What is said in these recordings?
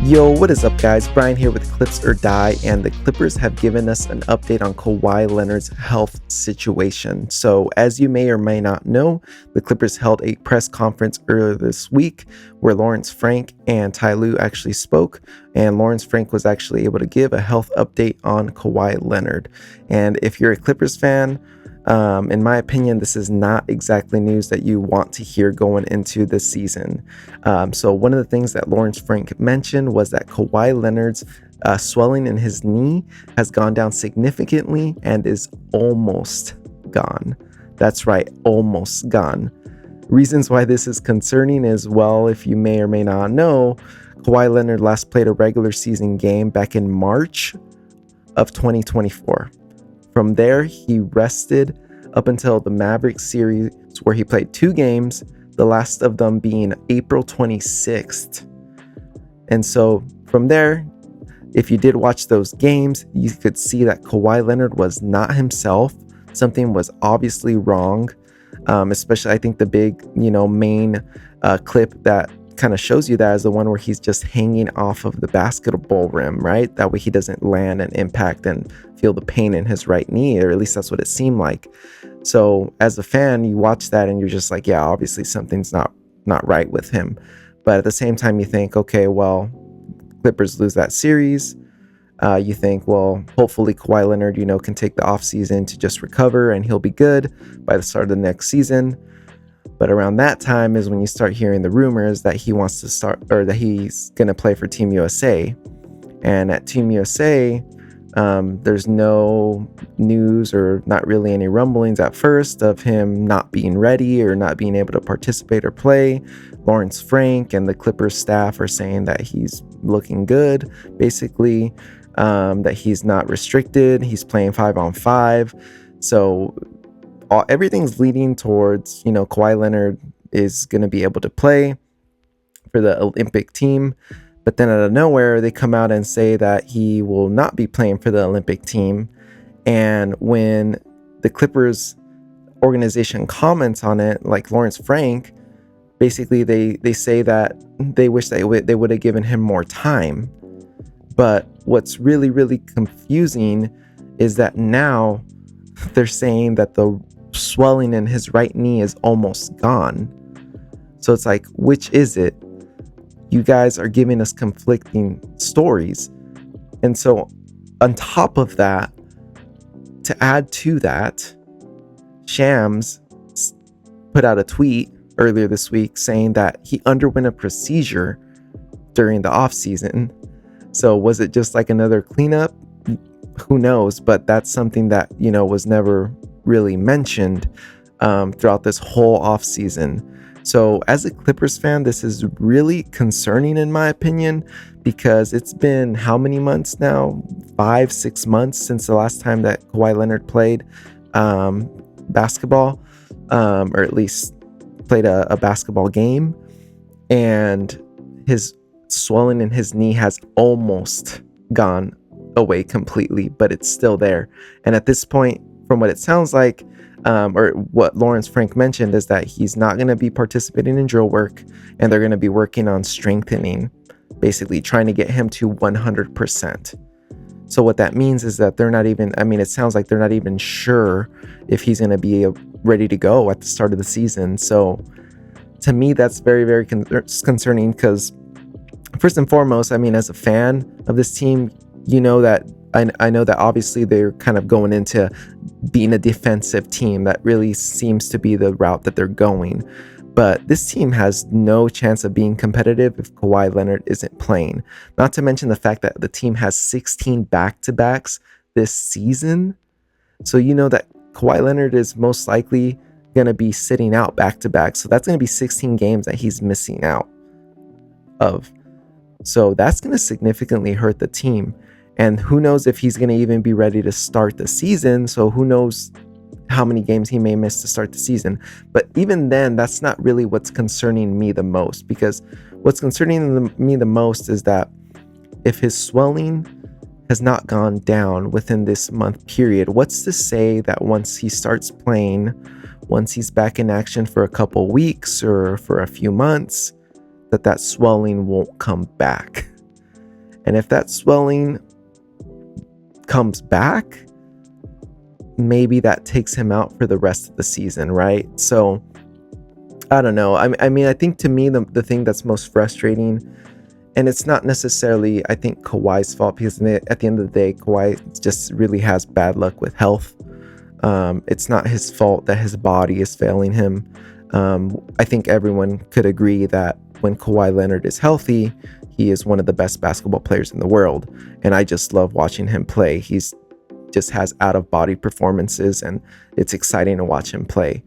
Yo, what is up, guys? Brian here with Clips or Die, and the Clippers have given us an update on Kawhi Leonard's health situation. So, as you may or may not know, the Clippers held a press conference earlier this week where Lawrence Frank and Ty Lue actually spoke, and Lawrence Frank was actually able to give a health update on Kawhi Leonard. And if you're a Clippers fan, in my opinion, this is not exactly news that you want to hear going into the season. So one of the things that Lawrence Frank mentioned was that Kawhi Leonard's swelling in his knee has gone down significantly and is almost gone. That's right, almost gone. Reasons why this is concerning is, well, if you may or may not know, Kawhi Leonard last played a regular season game back in March of 2024. From there, he rested up until the Mavericks series, where he played 2 games, the last of them being April 26th. And so from there, if you did watch those games, you could see that Kawhi Leonard was not himself. Something was obviously wrong, especially I think the big, main clip that kind of shows you that is the one where he's just hanging off of the basketball rim, right? That way he doesn't land and impact and feel the pain in his right knee, or at least that's what it seemed like. So as a fan, you watch that and you're just like, yeah, obviously something's not right with him. But at the same time, you think, okay, well, Clippers lose that series. You think, well, hopefully Kawhi Leonard, can take the offseason to just recover and he'll be good by the start of the next season. But around that time is when you start hearing the rumors that he wants to start, or that he's going to play for Team USA. And at Team USA, there's no news or not really any rumblings at first of him not being ready or not being able to participate or play. Lawrence Frank and the Clippers staff are saying that he's looking good, basically, that he's not restricted. He's playing 5-on-5. So everything's leading towards, Kawhi Leonard is going to be able to play for the Olympic team. But then out of nowhere, they come out and say that he will not be playing for the Olympic team. And when the Clippers organization comments on it, like Lawrence Frank, basically they say that they wish they would have given him more time. But what's really, really confusing is that now they're saying that the swelling in his right knee is almost gone. So it's like, which is it? You guys are giving us conflicting stories. And so on top of that, to add to that, Shams put out a tweet earlier this week saying that he underwent a procedure during the off season. So was it just like another cleanup? Who knows? But that's something that, was never really mentioned throughout this whole off season. So as a Clippers fan, this is really concerning in my opinion, because it's been how many months now? 5-6 months since the last time that Kawhi Leonard played basketball, or at least played a basketball game. And his swelling in his knee has almost gone away completely, but it's still there. And at this point, from what it sounds like, or what Lawrence Frank mentioned, is that he's not going to be participating in drill work, and they're going to be working on strengthening, basically trying to get him to 100%. So what that means is that they're not even, it sounds like they're not even sure if he's going to be ready to go at the start of the season. So to me, that's very, very concerning, because first and foremost, as a fan of this team, that I know that obviously they're kind of going into being a defensive team. That really seems to be the route that they're going. But this team has no chance of being competitive if Kawhi Leonard isn't playing. Not to mention the fact that the team has 16 back-to-backs this season. So that Kawhi Leonard is most likely going to be sitting out back-to-back. So that's going to be 16 games that he's missing out of. So that's going to significantly hurt the team. And who knows if he's going to even be ready to start the season. So who knows how many games he may miss to start the season. But even then, that's not really what's concerning me the most. Because what's concerning me the most is that if his swelling has not gone down within this month period, what's to say that once he starts playing, once he's back in action for a couple weeks or for a few months, that swelling won't come back? And if that swelling comes back, maybe that takes him out for the rest of the season, right? So I don't know. I mean, I think to me, the thing that's most frustrating, and it's not necessarily, I think, Kawhi's fault, because at the end of the day, Kawhi just really has bad luck with health. It's not his fault that his body is failing him. I think everyone could agree that when Kawhi Leonard is healthy, he is one of the best basketball players in the world. And I just love watching him play. He's just has out-of-body performances, and it's exciting to watch him play.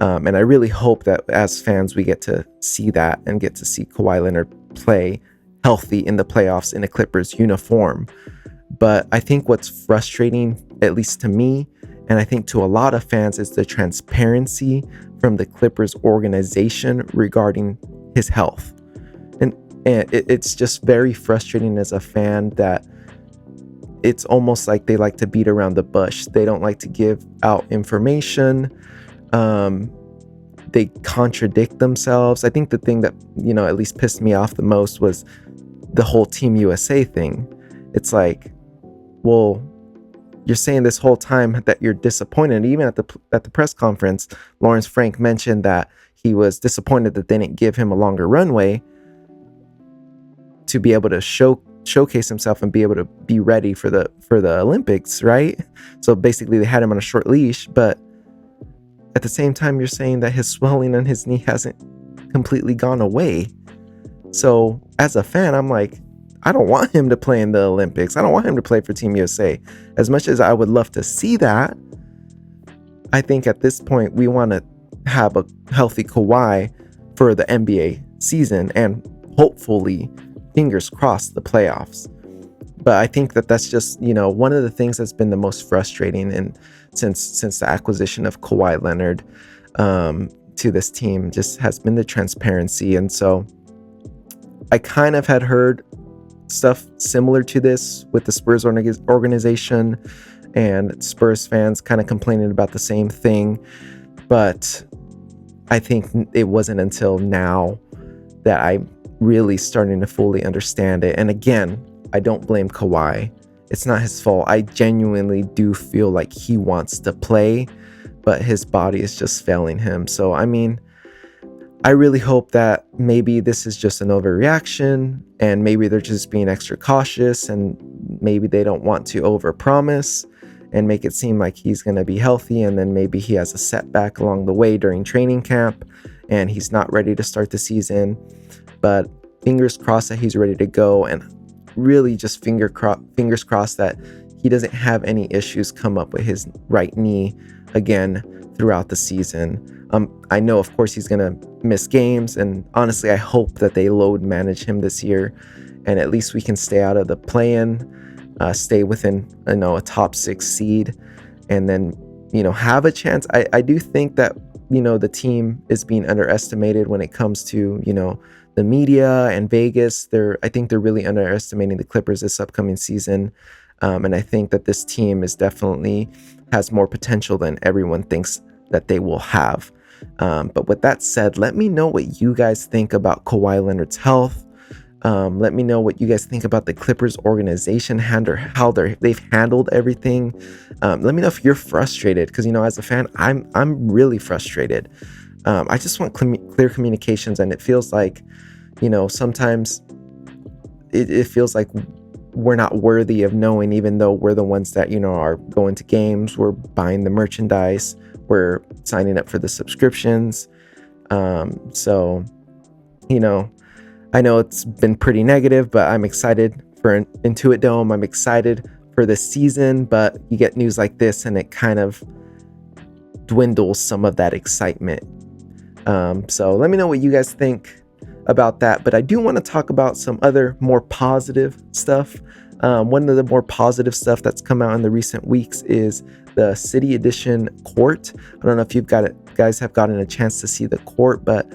And I really hope that as fans, we get to see that and get to see Kawhi Leonard play healthy in the playoffs in a Clippers uniform. But I think what's frustrating, at least to me, and I think to a lot of fans, is the transparency from the Clippers organization regarding his health. And it's just very frustrating as a fan that it's almost like they like to beat around the bush. They don't like to give out information. They contradict themselves. I think the thing that, at least pissed me off the most was the whole Team USA thing. It's like, well, you're saying this whole time that you're disappointed. Even at the press conference, Lawrence Frank mentioned that he was disappointed that they didn't give him a longer runway to be able to showcase himself and be able to be ready for the Olympics, right? So basically they had him on a short leash, but at the same time you're saying that his swelling on his knee hasn't completely gone away. So as a fan, I'm like, I don't want him to play in the Olympics. I don't want him to play for Team USA. As much as I would love to see that, I think at this point we want to have a healthy Kawhi for the NBA season and hopefully, fingers crossed, the playoffs. But I think that that's just, one of the things that's been the most frustrating and since the acquisition of Kawhi Leonard to this team just has been the transparency. And so I kind of had heard stuff similar to this with the Spurs organization and Spurs fans kind of complaining about the same thing. But I think it wasn't until now that I'm really starting to fully understand it. And again, I don't blame Kawhi. It's not his fault. I genuinely do feel like he wants to play, but his body is just failing him. So, I mean, I really hope that maybe this is just an overreaction and maybe they're just being extra cautious and maybe they don't want to overpromise and make it seem like he's going to be healthy, and then maybe he has a setback along the way during training camp and he's not ready to start the season. But fingers crossed that he's ready to go, and really just fingers crossed that he doesn't have any issues come up with his right knee again throughout the season. I know, of course, he's going to miss games, and honestly, I hope that they load manage him this year, and at least we can stay out of the play-in, stay within, a top 6 seed, and then, have a chance. I do think that, the team is being underestimated when it comes to, the media and Vegas. I think they're really underestimating the Clippers this upcoming season. And I think that this team has more potential than everyone thinks that they will have. But with that said, let me know what you guys think about Kawhi Leonard's health. Let me know what you guys think about the Clippers organization how they've handled everything. Let me know if you're frustrated, because as a fan, I'm really frustrated. I just want clear communications, and it feels like, sometimes it feels like we're not worthy of knowing, even though we're the ones that, are going to games, we're buying the merchandise, we're signing up for the subscriptions. So, I know it's been pretty negative, but I'm excited for Intuit Dome. I'm excited for this season, but you get news like this and it kind of dwindles some of that excitement. So let me know what you guys think about that. But I do want to talk about some other more positive stuff. One of the more positive stuff that's come out in the recent weeks is the City Edition court. I don't know if guys have gotten a chance to see the court, but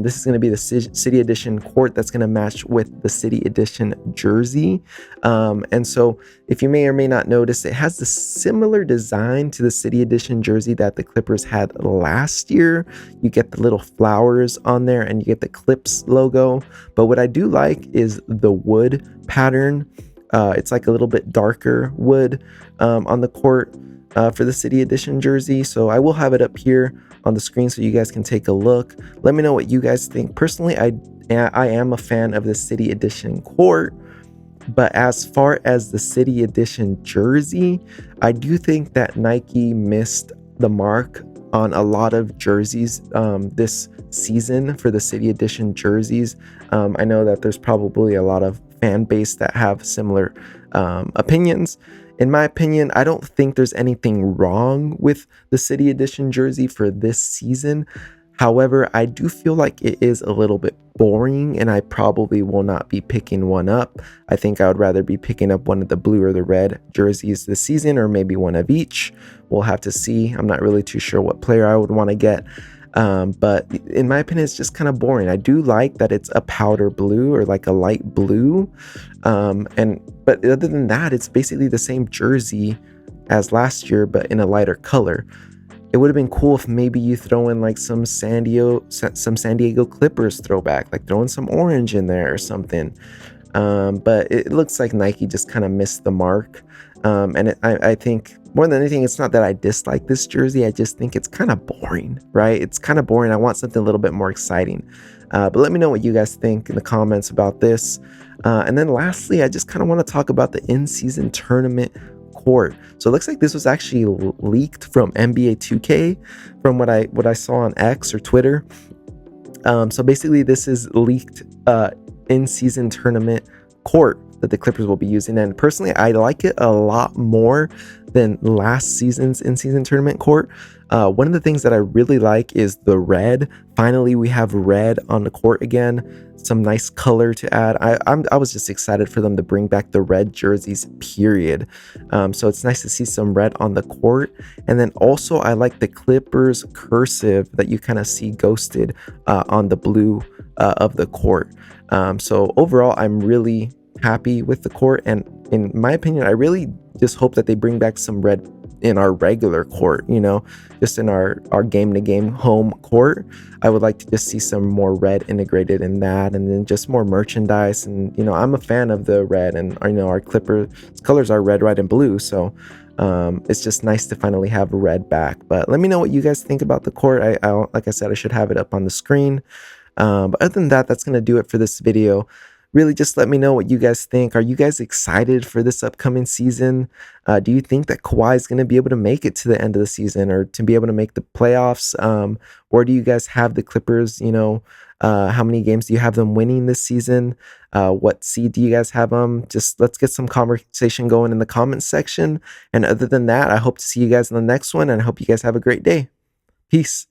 This is going to be the City Edition court that's going to match with the City Edition jersey. And so if you may or may not notice, it has the similar design to the City Edition jersey that the Clippers had last year. You get the little flowers on there and you get the Clips logo. But what I do like is the wood pattern. It's like a little bit darker wood on the court for the City Edition jersey. So I will have it up here on the screen so you guys can take a look. Let me know what you guys think. Personally, I am a fan of the City Edition court, but as far as the City Edition jersey, I do think that Nike missed the mark on a lot of jerseys this season for the City Edition jerseys. I know that there's probably a lot of fan base that have similar opinions. In my opinion, I don't think there's anything wrong with the City Edition jersey for this season. However, I do feel like it is a little bit boring and I probably will not be picking one up. I think I would rather be picking up one of the blue or the red jerseys this season, or maybe one of each. We'll have to see. I'm not really too sure what player I would want to get. But in my opinion, it's just kind of boring. I do like that it's a powder blue or like a light blue. But other than that, it's basically the same jersey as last year, but in a lighter color. It would have been cool if maybe you throw in like some San Diego Clippers throwback, like throwing some orange in there or something. But it looks like Nike just kind of missed the mark. I think more than anything, it's not that I dislike this jersey. I just think it's kind of boring, right? It's kind of boring. I want something a little bit more exciting. But let me know what you guys think in the comments about this. And then lastly, I just kind of want to talk about the in-season tournament court. So it looks like this was actually leaked from NBA 2K, from what I saw on X or Twitter. So basically, this is leaked in-season tournament court that the Clippers will be using. And personally, I like it a lot more than last season's in-season tournament court. One of the things that I really like is the red. Finally, we have red on the court again. Some nice color to add. I was just excited for them to bring back the red jerseys, period. So it's nice to see some red on the court. And then also, I like the Clippers cursive that you kind of see ghosted on the blue of the court. So overall, I'm really happy with the court. And in my opinion, I really just hope that they bring back some red in our regular court, just in our game-to-game home court. I would like to just see some more red integrated in that, and then just more merchandise. And I'm a fan of the red, and our Clippers colors are red, white, and blue. So it's just nice to finally have red back. But let me know what you guys think about the court. I like I said, I should have it up on the screen. But other than that, that's gonna do it for this video. Really, just let me know what you guys think. Are you guys excited for this upcoming season? Do you think that Kawhi is going to be able to make it to the end of the season, or to be able to make the playoffs? Or do you guys have the Clippers? How many games do you have them winning this season? What seed do you guys have them? Just let's get some conversation going in the comments section. And other than that, I hope to see you guys in the next one, and I hope you guys have a great day. Peace.